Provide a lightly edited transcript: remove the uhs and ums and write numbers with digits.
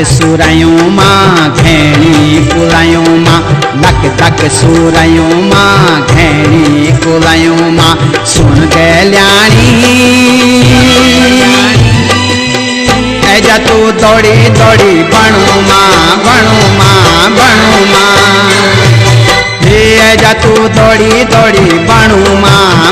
सूरयों मां घेणी कुलायों मां लक तक सूरयों मां घेणी कुलायों मां सुन गल्याणी ऐजा तू दौड़ी दौड़ी बणू मां बणू मां बणू मां हे ऐजा तू दौड़ी दौड़ी बणू मां